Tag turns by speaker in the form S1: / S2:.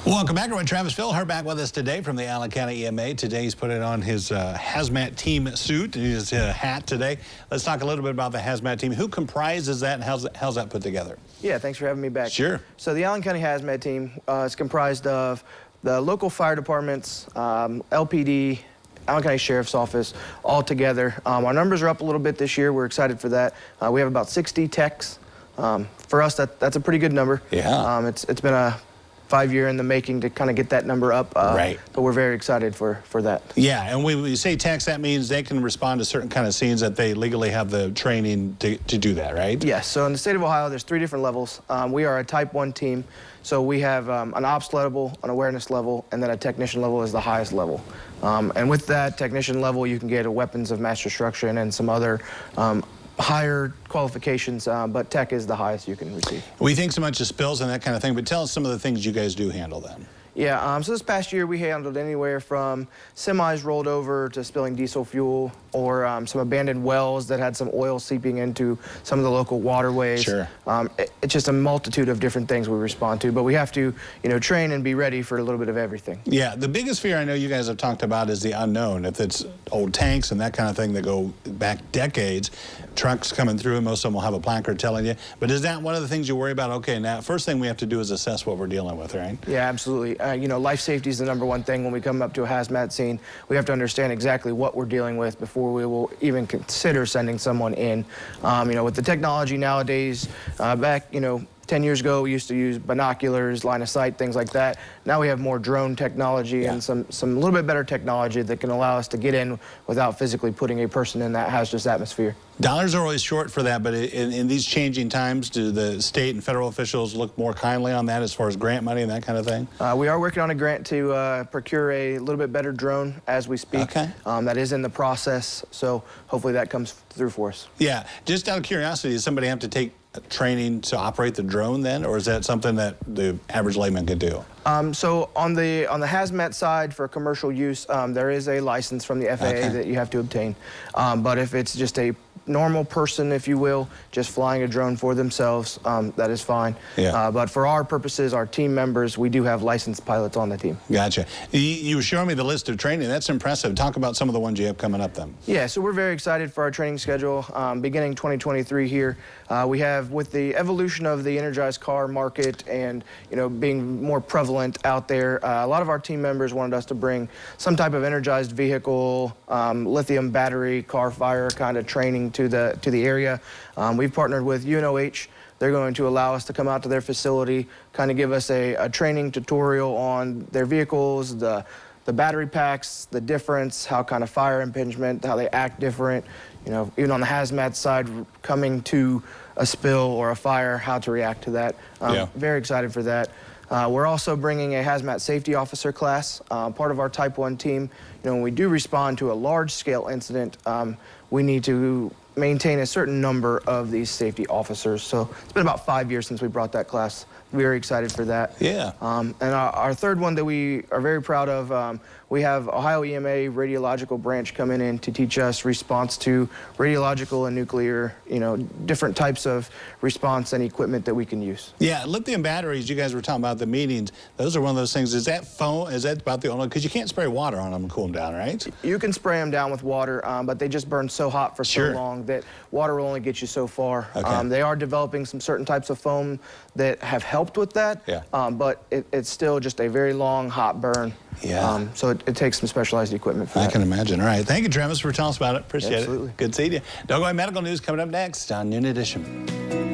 S1: Welcome back, everyone. Travis Fillhart back with us today from the Allen County EMA. Today he's putting on his HAZMAT team suit and his hat today. Let's talk a little bit about the HAZMAT team. Who comprises that and how's that put together?
S2: Yeah, thanks for having me back.
S1: Sure.
S2: So the Allen County HAZMAT team is comprised of the local fire departments, LPD, Allen County Sheriff's Office, all together. Our numbers are up a little bit this year. We're excited for that. We have about 60 techs. For us, that's a pretty good number.
S1: Yeah.
S2: It's been a 5-year in the making to kind of get that number up.
S1: Right.
S2: But we're very excited for that.
S1: Yeah, and when you say techs, that means they can respond to certain kind of scenes that they legally have the training to do that, right?
S2: Yes, so in the state of Ohio, there's 3 different levels. We are a type 1 team, so we have an ops level, an awareness level, and then a technician level is the highest level. And with that technician level, you can get a weapons of mass destruction and some other higher qualifications, but tech is the highest you can receive.
S1: We think so much of spills and that kind of thing, but tell us some of the things you guys do handle then.
S2: Yeah, so this past year we handled anywhere from semis rolled over to spilling diesel fuel, or some abandoned wells that had some oil seeping into some of the local waterways.
S1: Sure.
S2: It's just a multitude of different things we respond to, but we have to, train and be ready for a little bit of everything.
S1: Yeah, the biggest fear I know you guys have talked about is the unknown. If it's old tanks and that kind of thing that go back decades, trucks coming through and most of them will have a placard telling you. But is that one of the things you worry about? Okay, now first thing we have to do is assess what we're dealing with, right?
S2: Yeah, absolutely. Life safety is the #1 thing when we come up to a hazmat scene. We have to understand exactly what we're dealing with before we will even consider sending someone in. With the technology nowadays, back, 10 years ago, we used to use binoculars, line of sight, things like that. Now we have more drone technology and some little bit better technology that can allow us to get in without physically putting a person in that hazardous atmosphere.
S1: Dollars are always short for that, but in these changing times, do the state and federal officials look more kindly on that as far as grant money and that kind of thing?
S2: We are working on a grant to procure a little bit better drone as we speak.
S1: Okay.
S2: That is in the process, so hopefully that comes through for us.
S1: Yeah, just out of curiosity, does somebody have to take training to operate the drone then, or is that something that the average layman could do?
S2: So on the hazmat side for commercial use, there is a license from the FAA that you have to obtain. But if it's just a normal person, if you will, just flying a drone for themselves, that is fine.
S1: Yeah.
S2: But for our purposes, our team members, we do have licensed pilots on the team.
S1: Gotcha. You were showing me the list of training. That's impressive. Talk about some of the ones you have coming up then.
S2: Yeah, so we're very excited for our training schedule. Beginning 2023 here, we have, with the evolution of the energized car market and being more prevalent out there, a lot of our team members wanted us to bring some type of energized vehicle, lithium battery, car fire kind of training to the area. We've partnered with UNOH. They're going to allow us to come out to their facility, kind of give us a training tutorial on their vehicles, the battery packs, the difference, how kind of fire impingement, how they act different, even on the hazmat side, coming to a spill or a fire, how to react to that. Very excited for that. We're also bringing a hazmat safety officer class, part of our type 1 team. When we do respond to a large-scale incident, we need to maintain a certain number of these safety officers. So it's been about 5 years since we brought that class. Very excited for that.
S1: Yeah.
S2: And our third one that we are very proud of, we have Ohio EMA radiological branch coming in to teach us response to radiological and nuclear, different types of response and equipment that we can use.
S1: Yeah, lithium batteries, you guys were talking about the meetings. Those are one of those things. Is that about the only, because you can't spray water on them and cool them down, right?
S2: You can spray them down with water, but they just burn so hot for so long that water will only get you so far.
S1: Okay.
S2: They are developing some certain types of foam that have helped with that, but it's still just a very long, hot burn.
S1: Yeah.
S2: So it takes some specialized equipment for that.
S1: I can imagine. All right. Thank you, Travis, for telling us about it. Appreciate
S2: Absolutely.
S1: it. Good seeing you. Don't go away. Medical news coming up next on Noon Edition.